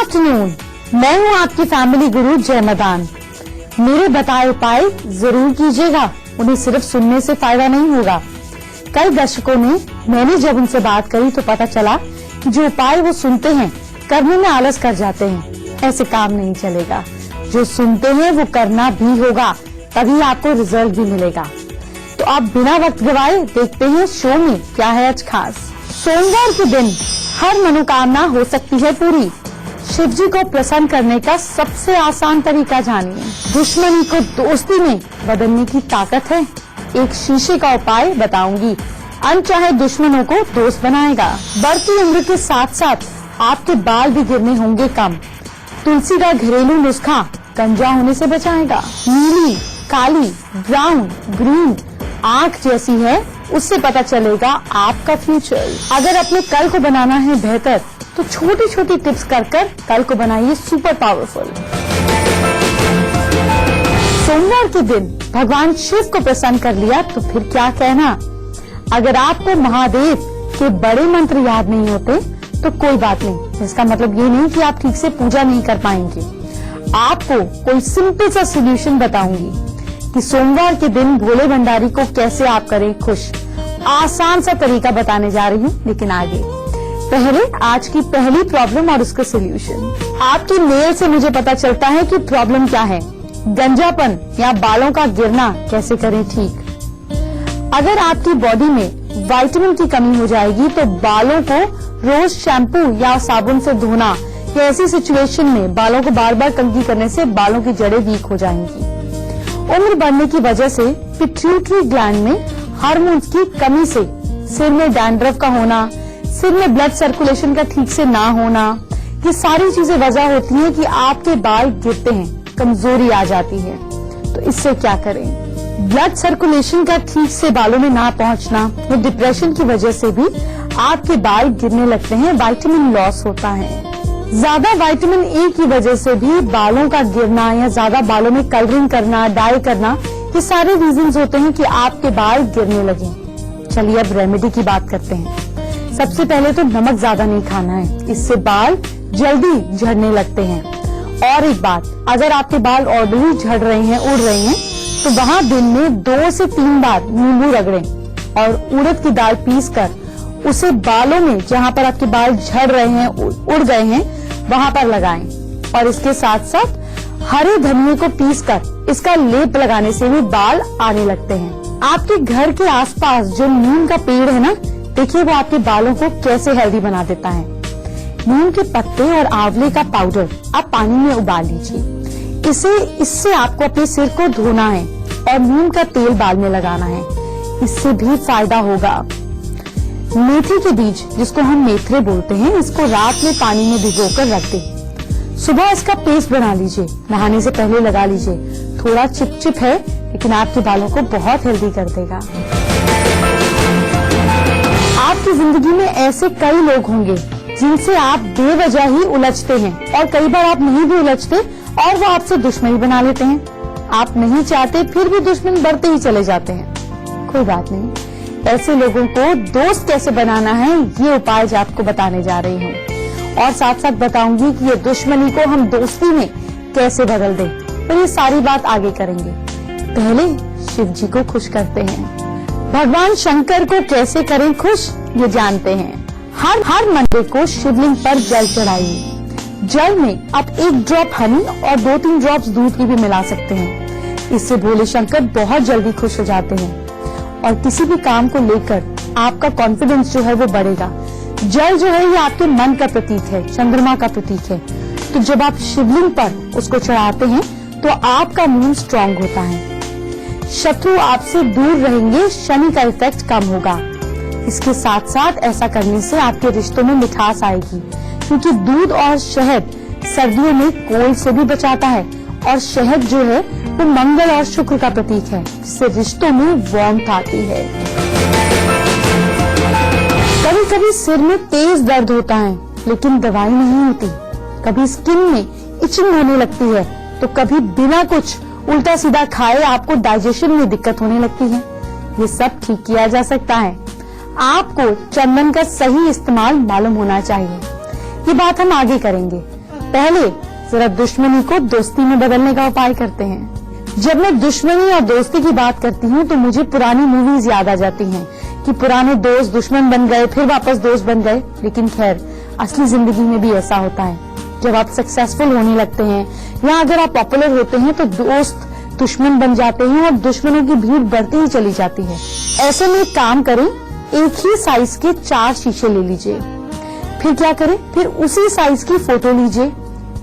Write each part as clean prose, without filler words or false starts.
Afternoon, मैं हूँ आपकी फैमिली गुरु जय मदान। मेरे बताए उपाय जरूर कीजिएगा, उन्हें सिर्फ सुनने से फायदा नहीं होगा। कई दर्शकों ने मैंने जब उनसे बात करी तो पता चला कि जो उपाय वो सुनते हैं करने में आलस कर जाते हैं। ऐसे काम नहीं चलेगा, जो सुनते हैं वो करना भी होगा, तभी आपको रिजल्ट भी मिलेगा। तो आप बिना वक्त गवाए देखते हैं शो में क्या है आज खास। सोमवार के दिन हर मनोकामना हो सकती है पूरी। शिव जी को प्रसन्न करने का सबसे आसान तरीका जानिए। दुश्मनी को दोस्ती में बदलने की ताकत है। एक शीशे का उपाय बताऊंगी, अनचाहे दुश्मनों को दोस्त बनाएगा। बढ़ती उम्र के साथ साथ आपके बाल भी गिरने होंगे कम। तुलसी का घरेलू नुस्खा गंजा होने से बचाएगा। नीली, काली, ब्राउन, ग्रीन आंख जैसी है, उससे पता चलेगा आपका फ्यूचर। अगर अपने कल को बनाना है बेहतर तो छोटी छोटी टिप्स कर कल को बनाइए सुपर पावरफुल। सोमवार के दिन भगवान शिव को प्रसन्न कर लिया तो फिर क्या कहना। अगर आपको महादेव के बड़े मंत्र याद नहीं होते तो कोई बात नहीं, इसका मतलब ये नहीं कि आप ठीक से पूजा नहीं कर पाएंगे। आपको कोई सिंपल सा सोल्यूशन बताऊंगी कि सोमवार के दिन भोले भंडारी को कैसे आप करें खुश। आसान सा तरीका बताने जा रही हूँ, लेकिन आगे पहले आज की पहली प्रॉब्लम और उसका सोल्यूशन। आपकी मेल से मुझे पता चलता है कि प्रॉब्लम क्या है। गंजापन या बालों का गिरना कैसे करें ठीक। अगर आपकी बॉडी में विटामिन की कमी हो जाएगी तो बालों को रोज शैम्पू या साबुन से धोना, या ऐसी सिचुएशन में बालों को बार बार कंघी करने से बालों की जड़ें वीक हो जाएंगी। उम्र बढ़ने की वजह से पिट्यूटरी ग्लैंड में हार्मोन्स की कमी से सिर में डैंड्रफ का होना, सिर में ब्लड सर्कुलेशन का ठीक से ना होना, ये सारी चीजें वजह होती हैं कि आपके बाल गिरते हैं, कमजोरी आ जाती है। तो इससे क्या करें। ब्लड सर्कुलेशन का ठीक से बालों में ना पहुंचना या डिप्रेशन की वजह से भी आपके बाल गिरने लगते हैं, विटामिन लॉस होता है। ज्यादा विटामिन ए की वजह से भी बालों का गिरना या ज्यादा बालों में कलरिंग करना, डाई करना, ये सारे रीजंस होते हैं कि आपके बाल गिरने लगे। चलिए अब रेमेडी की बात करते हैं। सबसे पहले तो नमक ज्यादा नहीं खाना है, इससे बाल जल्दी झड़ने लगते हैं। और एक बात, अगर आपके बाल ऑलरेडी झड़ रहे हैं, उड़ रहे हैं, तो वहाँ दिन में 2 से 3 बार नींबू रगड़ें और उड़द की दाल पीस कर उसे बालों में जहाँ पर आपके बाल झड़ रहे हैं, उड़ गए हैं, वहाँ पर लगाएं। और इसके साथ साथ हरे धनिये को पीस कर इसका लेप लगाने से भी बाल आने लगते हैं। आपके घर के आसपास जो नीम का पेड़ है ना, देखिए वो आपके बालों को कैसे हेल्दी बना देता है। नीम के पत्ते और आंवले का पाउडर आप पानी में उबाल लीजिए। इससे आपको अपने सिर को धोना है और नीम का तेल बाल में लगाना है, इससे भी फायदा होगा। मेथी के बीज, जिसको हम मेथरे बोलते हैं, इसको रात में पानी में भिगोकर रख दें। सुबह इसका पेस्ट बना लीजिए, नहाने से पहले लगा लीजिए। थोड़ा चिपचिप है लेकिन आपके बालों को बहुत हेल्दी कर देगा। आपकी जिंदगी में ऐसे कई लोग होंगे जिनसे आप बेवजह ही उलझते हैं, और कई बार आप नहीं भी उलझते और वो आपसे दुश्मनी बना लेते हैं। आप नहीं चाहते फिर भी दुश्मन बढ़ते ही चले जाते हैं। कोई बात नहीं, ऐसे लोगों को दोस्त कैसे बनाना है ये उपाय आज आपको बताने जा रही हूँ। और साथ साथ बताऊंगी कि ये दुश्मनी को हम दोस्ती में कैसे बदल दें। तो ये सारी बात आगे करेंगे। पहले शिव जी को खुश करते हैं। भगवान शंकर को कैसे करें खुश, ये जानते हैं। हर मंडे को शिवलिंग पर जल चढ़ाइए। जल में आप 1 ड्रॉप हनी और 2-3 ड्रॉप्स दूध की भी मिला सकते हैं। इससे भोले शंकर बहुत जल्दी खुश हो जाते हैं और किसी भी काम को लेकर आपका कॉन्फिडेंस जो है वो बढ़ेगा। जल जो है ये आपके मन का प्रतीक है, चंद्रमा का प्रतीक है। तो जब आप शिवलिंग पर उसको चढ़ाते हैं तो आपका मूड स्ट्रांग होता है, शत्रु आपसे दूर रहेंगे, शनि का इफेक्ट कम होगा। इसके साथ साथ ऐसा करने से आपके रिश्तों में मिठास आएगी, क्योंकि दूध और शहद सर्दियों में कोल्ड से भी बचाता है, और शहद जो है वो मंगल और शुक्र का प्रतीक है, जिससे रिश्तों में वार्मथ आती है। कभी कभी सिर में तेज दर्द होता है लेकिन दवाई नहीं होती, कभी स्किन में इचिंग होने लगती है, तो कभी बिना कुछ उल्टा सीधा खाए आपको डाइजेशन में दिक्कत होने लगती है। ये सब ठीक किया जा सकता है। आपको चंदन का सही इस्तेमाल मालूम होना चाहिए, ये बात हम आगे करेंगे। पहले जरा दुश्मनी को दोस्ती में बदलने का उपाय करते हैं। जब मैं दुश्मनी और दोस्ती की बात करती हूँ तो मुझे पुरानी मूवीज याद आ जाती हैं कि पुराने दोस्त दुश्मन बन गए, फिर वापस दोस्त बन गए। लेकिन खैर, असली जिंदगी में भी ऐसा होता है। जब आप सक्सेसफुल होने लगते हैं या अगर आप पॉपुलर होते हैं तो दोस्त दुश्मन बन जाते हैं और दुश्मनों की भीड़ बढ़ती ही चली जाती है। ऐसे में एक काम करें, एक ही साइज के 4 शीशे ले लीजिए। फिर क्या करें, फिर उसी साइज की फोटो लीजिए,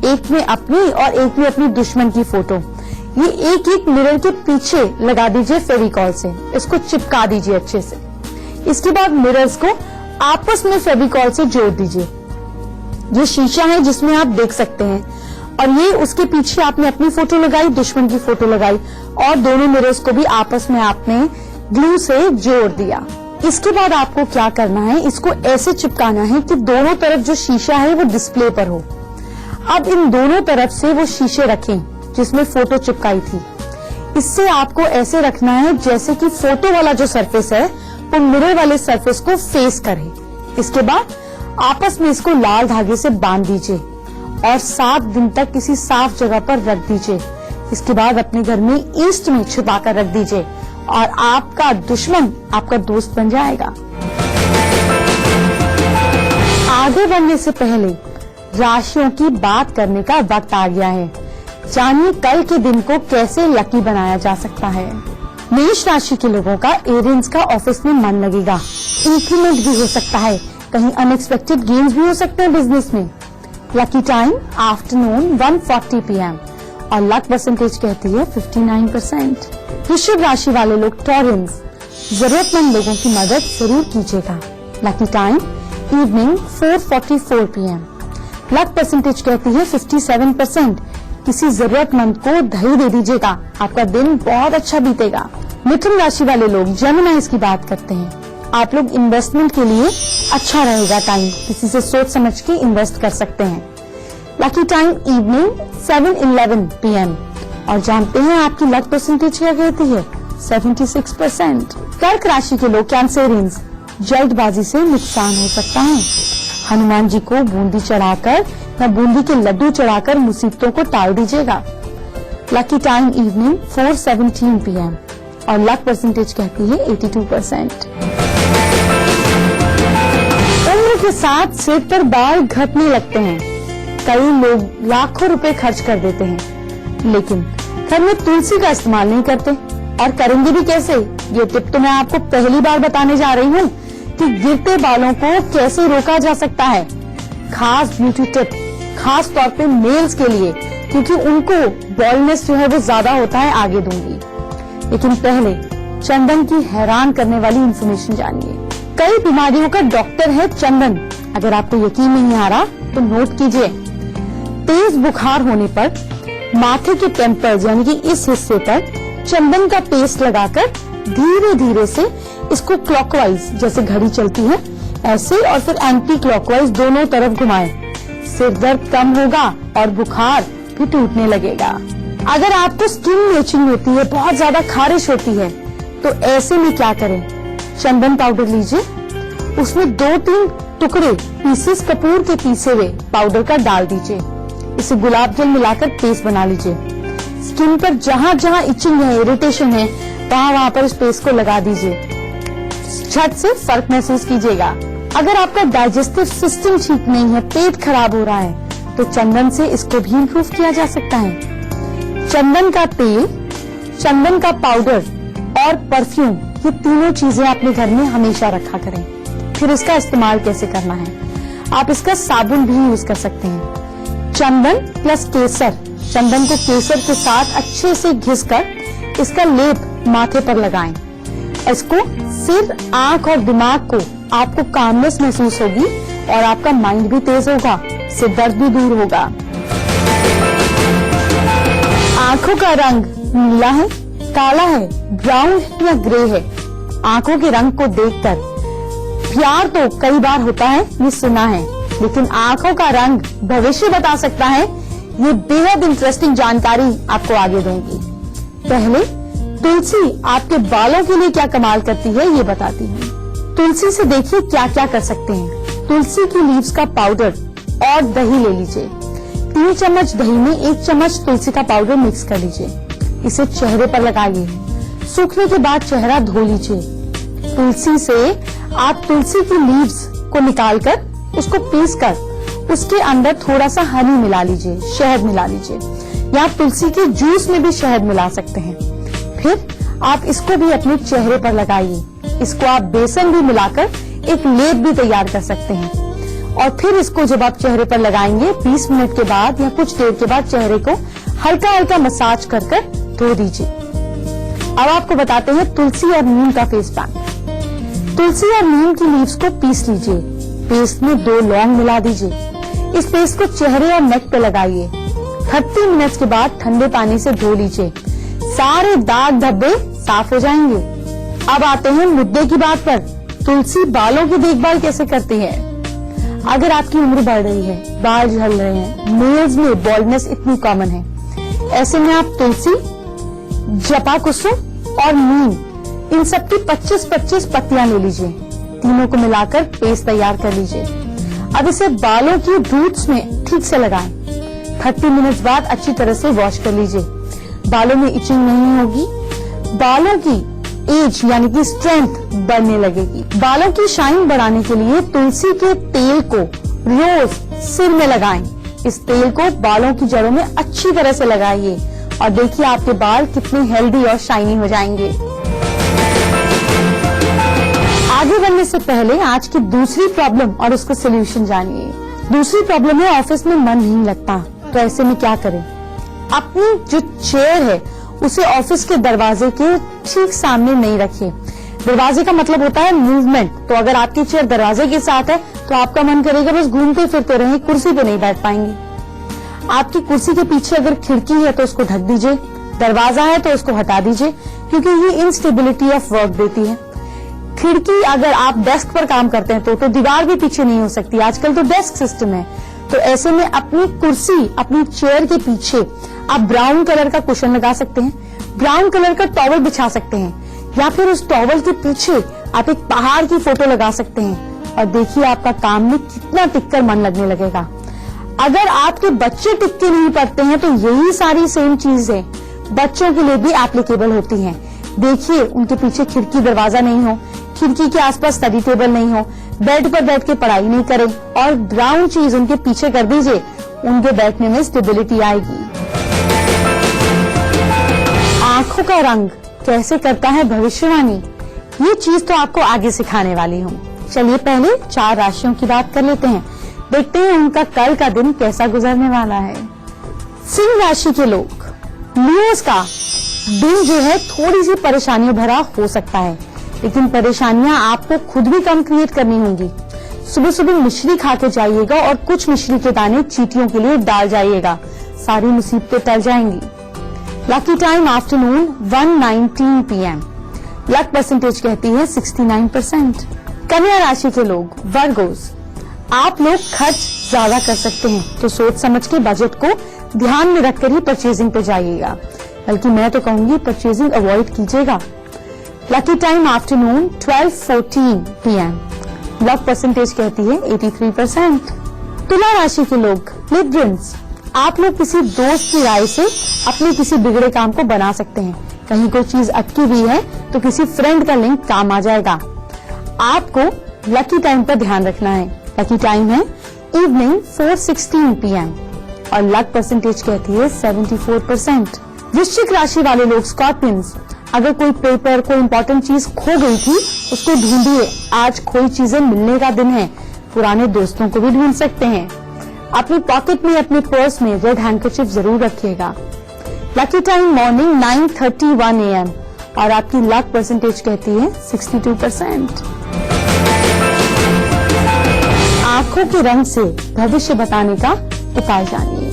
एक में अपनी और एक में अपनी दुश्मन की फोटो। ये एक एक मिरर के पीछे लगा दीजिए फेविकॉल से, इसको चिपका दीजिए अच्छे से। इसके बाद मिरर्स को आपस में फेविकॉल से जोड़ दीजिए। ये शीशा है जिसमें आप देख सकते हैं और ये उसके पीछे आपने अपनी फोटो लगाई, दुश्मन की फोटो लगाई और दोनों मिरर्स को भी आपस में आपने ग्लू से जोड़ दिया। इसके बाद आपको क्या करना है, इसको ऐसे चिपकाना है कि दोनों तरफ जो शीशा है वो डिस्प्ले पर हो। अब इन दोनों तरफ से वो शीशे रखें जिसमें फोटो चिपकाई थी। इससे आपको ऐसे रखना है जैसे कि फोटो वाला जो सरफेस है वो मिरर वाले सरफेस को फेस करे। इसके बाद आपस में इसको लाल धागे से बांध दीजिए और 7 दिन तक किसी साफ जगह पर रख दीजिए। इसके बाद अपने घर में ईस्ट में छुपा कर रख दीजिए और आपका दुश्मन आपका दोस्त बन जाएगा। आगे बढ़ने से पहले राशियों की बात करने का वक्त आ गया है। जानिए कल के दिन को कैसे लकी बनाया जा सकता है। मेष राशि के लोगों का एरियंस का ऑफिस में मन लगेगा, इंक्रीमेंट भी हो सकता है, कहीं अनएक्सपेक्टेड गेन्स भी हो सकते हैं बिजनेस में। लकी टाइम आफ्टरनून 1:40 PM और लक परसेंटेज कहती है 59%। वृश्चिक राशि वाले लोग टॉरेंस, जरूरतमंद लोगों की मदद जरूर कीजिएगा। Lucky time evening 4:44 PM। Luck percentage कहती है 57%। किसी जरूरतमंद को दही दे दीजिएगा, आपका दिन बहुत अच्छा बीतेगा। मिथुन राशि वाले लोग जेमिनाइज की बात करते हैं। आप लोग इन्वेस्टमेंट के लिए अच्छा रहेगा टाइम, किसी से सोच समझ के इन्वेस्ट कर सकते हैं। लकी टाइम इवनिंग 7:11 PM और जानते हैं आपकी लक परसेंटेज क्या कहती है 76%। कर्क राशि के लोग कैंसेरियंस, जल्दबाजी से नुकसान हो सकता है। हनुमान जी को बूंदी चढ़ाकर या बूंदी के लड्डू चढ़ाकर मुसीबतों को टाल दीजिएगा। लकी टाइम इवनिंग 4:17 PM और लक परसेंटेज कहती है 82%। उम्र के साथ सिर पर बाल घटने लगते हैं। कई लोग लाखों रुपए खर्च कर देते हैं लेकिन घर में तुलसी का इस्तेमाल नहीं करते और करेंगे भी कैसे। ये टिप तो मैं आपको पहली बार बताने जा रही हूँ कि गिरते बालों को कैसे रोका जा सकता है। खास ब्यूटी टिप खास तौर पे मेल्स के लिए, क्योंकि उनको बॉल्डनेस जो है वो ज्यादा होता है, आगे दूंगी। लेकिन पहले चंदन की हैरान करने वाली इंफॉर्मेशन जानिए। कई बीमारियों का डॉक्टर है चंदन। अगर आपको यकीन नहीं आ रहा तो नोट कीजिए। तेज बुखार होने पर माथे के टेम्पल्स यानी कि इस हिस्से पर चंदन का पेस्ट लगाकर धीरे धीरे से इसको क्लॉकवाइज, जैसे घड़ी चलती है ऐसे, और फिर एंटी क्लॉकवाइज दोनों तरफ घुमाएं। सिर दर्द कम होगा और बुखार भी टूटने लगेगा। अगर आपको स्किन इचिंग होती है, बहुत ज्यादा खारिश होती है, तो ऐसे में क्या करें, चंदन पाउडर लीजिए, उसमें 2-3 टुकड़े पीसेस कपूर के पीसे हुए पाउडर का डाल दीजिए। इसे गुलाब जल मिलाकर पेस्ट बना लीजिए। स्किन पर जहाँ जहाँ इचिंग है, इरिटेशन है, वहाँ पर इस पेस्ट को लगा दीजिए। झट से फर्क महसूस कीजिएगा। अगर आपका डाइजेस्टिव सिस्टम ठीक नहीं है, पेट खराब हो रहा है, तो चंदन से इसको भी इम्प्रूव किया जा सकता है। चंदन का तेल, चंदन का पाउडर और परफ्यूम, ये तीनों चीजें अपने घर में हमेशा रखा करें। फिर इसका इस्तेमाल कैसे करना है, आप इसका साबुन भी यूज कर सकते हैं। चंदन प्लस केसर, चंदन को केसर के साथ अच्छे से घिसकर इसका लेप माथे पर लगाएं। इसको सिर, आंख और दिमाग को आपको कामनेस महसूस होगी और आपका माइंड भी तेज होगा, सिर दर्द भी दूर होगा। आंखों का रंग नीला है, काला है, ब्राउन या ग्रे है। आंखों के रंग को देखकर प्यार तो कई बार होता है, ये सुना है, लेकिन आंखों का रंग भविष्य बता सकता है। ये बेहद इंटरेस्टिंग जानकारी आपको आगे दूंगी। पहले तुलसी आपके बालों के लिए क्या कमाल करती है ये बताती हूँ। तुलसी से देखिए क्या क्या कर सकते हैं। तुलसी की लीव्स का पाउडर और दही ले लीजिए, 3 चम्मच दही में 1 चम्मच तुलसी का पाउडर मिक्स कर लीजिए। इसे चेहरे पर लगाइए। सूखने के बाद चेहरा धो लीजिए। तुलसी से आप तुलसी की लीव्स को निकालकर उसको पीस कर उसके अंदर थोड़ा सा हनी मिला लीजिए, शहद मिला लीजिए, या तुलसी के जूस में भी शहद मिला सकते हैं। फिर आप इसको भी अपने चेहरे पर लगाइए। इसको आप बेसन भी मिलाकर एक लेप भी तैयार कर सकते हैं। और फिर इसको जब आप चेहरे पर लगाएंगे 20 मिनट के बाद या कुछ देर के बाद चेहरे को हल्का हल्का मसाज कर धो दीजिए। अब आपको बताते हैं तुलसी और नीम का फेस पैक। तुलसी और नीम की लीव्स को पीस लीजिए। पेस्ट में 2 लौंग मिला दीजिए। इस पेस्ट को चेहरे और नेक पे लगाइए। 30 मिनट के बाद ठंडे पानी से धो लीजिए। सारे दाग धब्बे साफ हो जाएंगे। अब आते हैं मुद्दे की बात पर। तुलसी बालों की देखभाल कैसे करती है? अगर आपकी उम्र बढ़ रही है, बाल झड़ रहे हैं, नेल्स में बॉल्डनेस इतनी कॉमन है, ऐसे में आप तुलसी, जपा कुसुम और नीम इन सब की 25-25 पत्तियां ले लीजिए। तीनों को मिलाकर पेस्ट तैयार कर लीजिए। अब इसे बालों की रूट्स में ठीक से लगाएं। 30 मिनट बाद अच्छी तरह से वॉश कर लीजिए। बालों में इचिंग नहीं होगी। बालों की एज यानी कि स्ट्रेंथ बढ़ने लगेगी। बालों की शाइन बढ़ाने के लिए तुलसी के तेल को रोज सिर में लगाएं। इस तेल को बालों की जड़ों में अच्छी तरह से लगाइए और देखिए आपके बाल कितने हेल्दी और शाइनी हो जाएंगे। आगे बढ़ने से पहले आज की दूसरी प्रॉब्लम और उसका सोल्यूशन जानिए। दूसरी प्रॉब्लम है ऑफिस में मन नहीं लगता, तो ऐसे में क्या करें? अपनी जो चेयर है उसे ऑफिस के दरवाजे के ठीक सामने नहीं रखिए। दरवाजे का मतलब होता है मूवमेंट। तो अगर आपकी चेयर दरवाजे के साथ है तो आपका मन करेगा बस घूमते फिरते रहें, कुर्सी पे नहीं बैठ पाएंगे। आपकी कुर्सी के पीछे अगर खिड़की है तो उसको ढक दीजिए, दरवाजा है तो उसको हटा दीजिए, क्योंकि ये इनस्टेबिलिटी ऑफ वर्क देती है। खिड़की अगर आप डेस्क पर काम करते हैं तो दीवार भी पीछे नहीं हो सकती। आजकल तो डेस्क सिस्टम है। तो ऐसे में अपनी कुर्सी, अपनी चेयर के पीछे आप ब्राउन कलर का कुशन लगा सकते हैं, ब्राउन कलर का टॉवल बिछा सकते हैं, या फिर उस टॉवल के पीछे आप एक पहाड़ की फोटो लगा सकते हैं। और देखिए आपका काम में कितना टिककर मन लगने लगेगा। अगर आपके बच्चे टिक के नहीं पढ़ते हैं तो यही सारी सेम चीजें बच्चों के लिए भी एप्लीकेबल होती हैं। देखिए उनके पीछे खिड़की दरवाजा नहीं हो, खिड़की के आसपास स्टडी टेबल नहीं हो, बेड पर बैठ के पढ़ाई नहीं करें और ब्राउन चीज उनके पीछे कर दीजिए, उनके बैठने में स्टेबिलिटी आएगी। आंखों का रंग कैसे करता है भविष्यवाणी, ये चीज तो आपको आगे सिखाने वाली हूँ। चलिए पहले 4 राशियों की बात कर लेते हैं, देखते हैं उनका कल का दिन कैसा गुजरने वाला है। सिंह राशि के लोग, लियोस का दिन जो है थोड़ी सी परेशानियों भरा हो सकता है, लेकिन परेशानियां आपको खुद भी कम क्रिएट करनी होंगी। सुबह सुबह मिश्री खा के जाइएगा और कुछ मिश्री के दाने चींटियों के लिए डाल जाइएगा, सारी मुसीबतें टल जाएंगी। Lucky time afternoon 1:19 PM। Luck percentage कहती है 69%। कन्या राशि के लोग, वर्गोस, आप लोग खर्च ज्यादा कर सकते हैं, तो सोच समझ के बजट को ध्यान में रखकर ही परचेजिंग पे जाइएगा, बल्कि मैं तो कहूंगी परचेजिंग अवॉइड कीजिएगा। Lucky time afternoon 12:14 PM। Luck percentage कहती है 83%। तुला राशि के लोग, लिब्रियंस, आप लोग किसी दोस्त की राय से अपने किसी बिगड़े काम को बना सकते हैं। कहीं कोई चीज अटकी हुई है तो किसी फ्रेंड का लिंक काम आ जाएगा। आपको लकी टाइम पर ध्यान रखना है। लकी टाइम है इवनिंग 4:16 PM और लक परसेंटेज कहती है 74%। वृश्चिक राशि वाले लोग, स्कॉर्पियंस, अगर कोई पेपर, कोई इंपॉर्टेंट चीज खो गई थी उसको ढूंढिए। आज खोई चीजें मिलने का दिन है। पुराने दोस्तों को भी ढूंढ सकते हैं। अपनी पॉकेट में, अपने पर्स में रेड हैंडकरचिप जरूर रखिएगा। लकी टाइम मॉर्निंग 9:31 AM और आपकी लक परसेंटेज कहती है 62%। आंखों के रंग से भविष्य बताने का उपाय जानिए।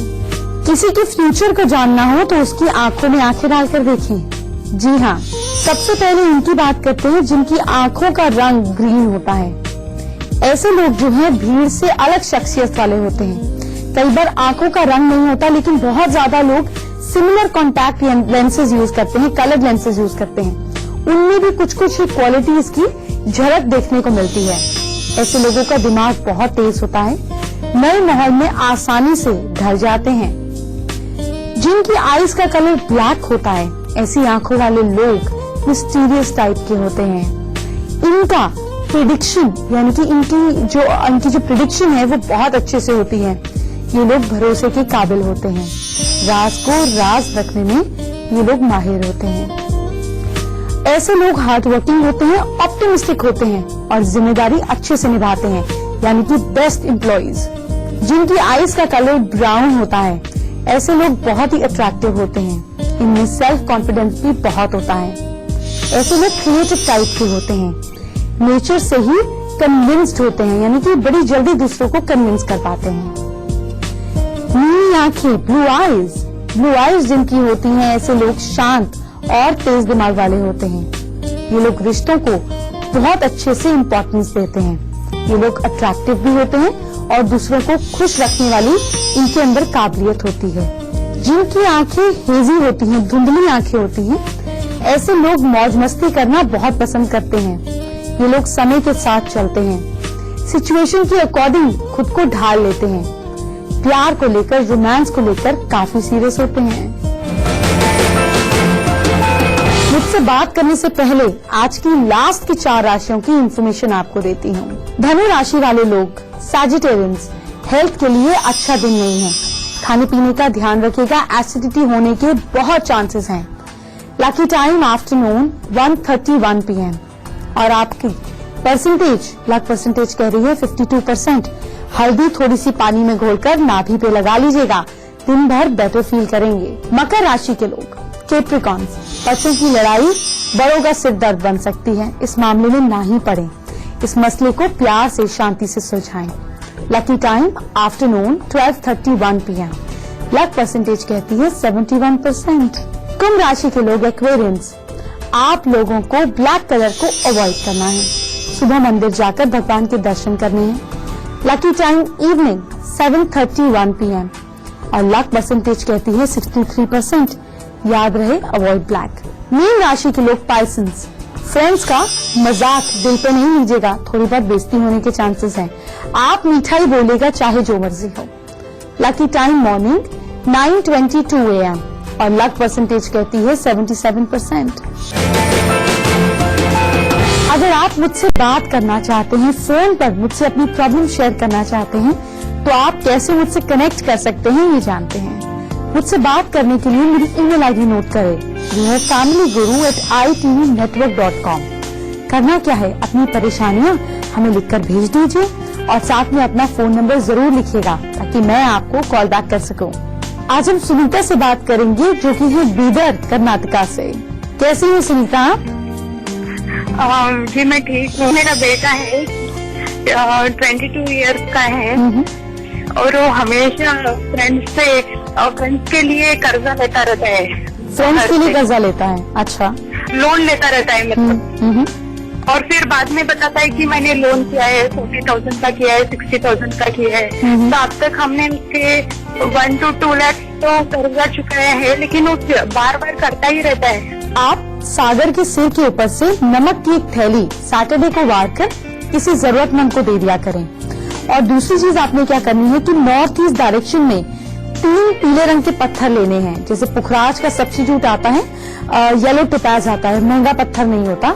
किसी के फ्यूचर को जानना हो तो उसकी आंखों में आंखें डालकर देखें। जी हाँ, सबसे पहले उनकी बात करते हैं जिनकी आंखों का रंग ग्रीन होता है। ऐसे लोग जो हैं भीड़ से अलग शख्सियत वाले होते हैं। कई बार आंखों का रंग नहीं होता, लेकिन बहुत ज्यादा लोग सिमिलर कॉन्टैक्ट लेंसेज यूज करते हैं, कलर्ड लेंसेज यूज करते हैं। उनमें भी कुछ कुछ क्वालिटीज की झलक देखने को मिलती है। ऐसे लोगों का दिमाग बहुत तेज होता है, नए माहौल में आसानी से ढल जाते हैं। जिनकी आईज का कलर ब्लैक होता है, ऐसी आंखों वाले लोग मिस्टीरियस टाइप के होते हैं। इनका प्रिडिक्शन यानी कि इनकी जो प्रिडिक्शन है वो बहुत अच्छे से होती है। ये लोग भरोसे के काबिल होते हैं। राज को राज रखने में ये लोग माहिर होते हैं। ऐसे लोग हार्ड वर्किंग होते हैं, ऑप्टिमिस्टिक होते हैं और जिम्मेदारी अच्छे से निभाते हैं, यानी कि बेस्ट एम्प्लॉइज। जिनकी आईज का कलर ब्राउन होता है, ऐसे लोग बहुत ही अट्रैक्टिव होते हैं। इनमें सेल्फ कॉन्फिडेंस भी बहुत होता है। ऐसे लोग क्रिएटिव टाइप के होते हैं, नेचर से ही कन्विंस्ड होते हैं, यानी कि बड़ी जल्दी दूसरों को कन्विंस कर पाते हैं। नीली आंखें, ब्लू आईज जिनकी होती हैं, ऐसे लोग शांत और तेज दिमाग वाले होते हैं। ये लोग रिश्तों को बहुत अच्छे से इम्पोर्टेंस देते हैं। ये लोग अट्रैक्टिव भी होते हैं और दूसरों को खुश रखने वाली इनके अंदर काबिलियत होती है। जिनकी आंखें हेजी होती हैं, धुंधली आंखें होती हैं, ऐसे लोग मौज मस्ती करना बहुत पसंद करते हैं। ये लोग समय के साथ चलते हैं, सिचुएशन के अकॉर्डिंग खुद को ढाल लेते हैं। प्यार को लेकर, रोमांस को लेकर काफी सीरियस होते हैं। मुझसे बात करने से पहले आज की लास्ट की 4 राशियों की इंफॉर्मेशन आपको देती हूँ। धनु राशि वाले लोग, सैजिटेरियंस, हेल्थ के लिए अच्छा दिन नहीं है। खाने पीने का ध्यान रखिएगा, एसिडिटी होने के बहुत चांसेस हैं। लकी टाइम आफ्टरनून 1:31 PM और आपकी परसेंटेज, लक परसेंटेज कह रही है 52%। हल्दी थोड़ी सी पानी में घोलकर नाभि पे लगा लीजिएगा, दिन भर बेटर फील करेंगे। मकर राशि के लोग, कैप्रिकॉर्न्स, बच्चों की लड़ाई बड़ों का सिर दर्द बन सकती है। इस मामले में ना ही पड़े, इस मसले को प्यार से, शांति से सुलझाएं। Lucky time afternoon 12:31 PM। Luck percentage कहती है 71%। कुंभ राशि के लोग, एक्वेरियंस, आप लोगों को ब्लैक कलर को अवॉइड करना है। सुबह मंदिर जाकर भगवान के दर्शन करने हैं। लकी टाइम इवनिंग 7:31 PM और लक परसेंटेज कहती है 63%। याद रहे, अवॉइड ब्लैक। मीन राशि के लोग, पाइसन्स, फ्रेंड्स का मजाक दिल पे नहीं लीजिएगा, थोड़ी बहुत बेइज्जती होने के चांसेस हैं। आप मिठाई बोलेगा चाहे जो मर्जी हो। लकी टाइम मॉर्निंग 9:22 AM और लक परसेंटेज कहती है 77%। अगर आप मुझसे बात करना चाहते हैं, फोन पर मुझसे अपनी प्रॉब्लम शेयर करना चाहते हैं, तो आप कैसे मुझसे कनेक्ट कर सकते हैं ये जानते हैं। मुझसे बात करने के लिए मेरी ईमेल आईडी नोट करें, जो है familyguru@itvnetwork.com। करना क्या है, अपनी परेशानियां हमें लिखकर भेज दीजिए और साथ में अपना फोन नंबर जरूर लिखिएगा ताकि मैं आपको कॉल बैक कर सकूं। आज हम सुनीता से बात करेंगे, जो कि है बीदर, कर्नाटका से। कैसी है सुनीता आप? जी मैं ठीक हूँ। मेरा बेटा है 22 इयर्स का है और वो हमेशा फ्रेंड्स के लिए कर्जा लेता रहता है। फ्रेंड्स के लिए कर्जा लेता है? अच्छा, लोन लेता रहता है मतलब। और फिर बाद में बताता है कि मैंने लोन किया है, 40,000 का किया है, 60,000 का किया है। तो अब तक हमने उसके 1 to 2 लाख तो कर्जा चुकाया है, लेकिन वो बार बार करता ही रहता है। आप सागर के सिर के ऊपर से नमक की एक थैली सैटरडे को वार कर किसी जरूरतमंद को दे दिया करें। और दूसरी चीज आपने क्या करनी है कि नॉर्थ ईस्ट डायरेक्शन में 3 पीले रंग के पत्थर लेने हैं। जैसे पुखराज का सब्स्टिट्यूट आता है, येलो टोपैज आता है, महंगा पत्थर नहीं होता।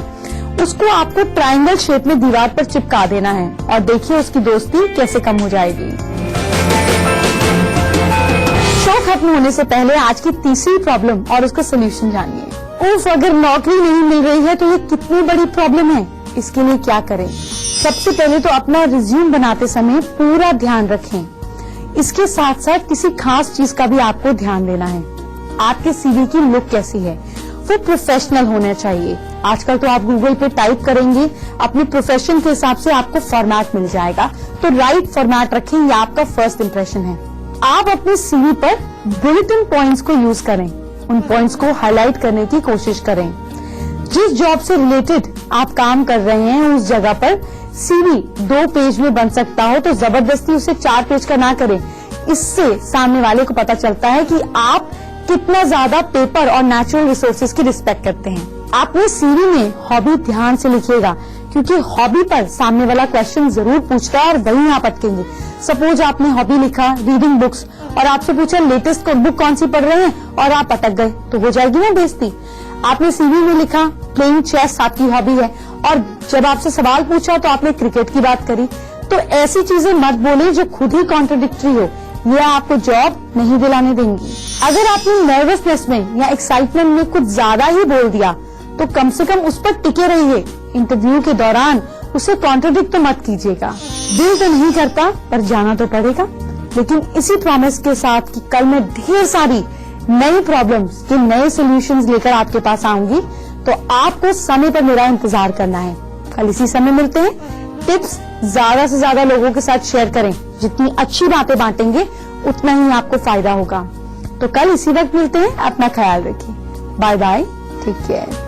उसको आपको ट्रायंगल शेप में दीवार पर चिपका देना है और देखिए उसकी दोस्ती कैसे कम हो जाएगी। शो खत्म होने से पहले आज की तीसरी प्रॉब्लम और उसका सोल्यूशन जानिए। उफ, अगर नौकरी नहीं मिल रही है तो ये कितनी बड़ी प्रॉब्लम है। इसके लिए क्या करें? सबसे पहले तो अपना रिज्यूम बनाते समय पूरा ध्यान रखें। इसके साथ साथ किसी खास चीज का भी आपको ध्यान देना है। आपके सीवी की लुक कैसी है, वो प्रोफेशनल होना चाहिए। आजकल तो आप गूगल पे टाइप करेंगे, अपने प्रोफेशन के हिसाब से आपको फॉर्मेट मिल जाएगा। तो राइट फॉर्मेट रखें, ये आपका फर्स्ट इंप्रेशन है। आप अपने सीवी पर बुलेटिन पॉइंट्स को यूज करें, उन पॉइंट्स को हाईलाइट करने की कोशिश करें। जिस जॉब से रिलेटेड आप काम कर रहे हैं उस जगह पर सीवी 2 पेज में बन सकता हो तो जबरदस्ती उसे 4 पेज का ना करें। इससे सामने वाले को पता चलता है कि आप कितना ज्यादा पेपर और नेचुरल रिसोर्सेज की रिस्पेक्ट करते हैं। अपने सीवी में हॉबी ध्यान से लिखिएगा, क्योंकि हॉबी पर सामने वाला क्वेश्चन जरूर पूछता है और वहीं आप अटकेंगे। सपोज आपने हॉबी लिखा रीडिंग बुक्स और आपसे पूछा लेटेस्ट बुक कौन सी पढ़ रहे हैं और आप अटक गए, तो हो जाएगी ना बेइज्जती। आपने सीवी में लिखा प्लेइंग चेस आपकी हॉबी है और जब आपसे सवाल पूछा तो आपने क्रिकेट की बात करी। तो ऐसी चीजें मत बोले जो खुद ही कॉन्ट्रडिक्टरी हो, ये आपको जॉब नहीं दिलाने देंगी। अगर आपने नर्वसनेस में या एक्साइटमेंट में कुछ ज्यादा ही बोल दिया तो कम से कम उस पर टिके रहिए। इंटरव्यू के दौरान उसे कॉन्ट्रडिक्ट तो मत कीजिएगा। दिल तो नहीं करता पर जाना तो पड़ेगा, लेकिन इसी प्रॉमिस के साथ कि कल मैं ढेर सारी नई प्रॉब्लम्स के नए सॉल्यूशंस लेकर आपके पास आऊंगी, तो आपको समय पर मेरा इंतजार करना है। कल इसी समय मिलते हैं। टिप्स ज्यादा से ज्यादा लोगों के साथ शेयर करें, जितनी अच्छी बातें बांटेंगे उतना ही आपको फायदा होगा। तो कल इसी वक्त मिलते हैं। अपना ख्याल रखिए। Bye bye, take care.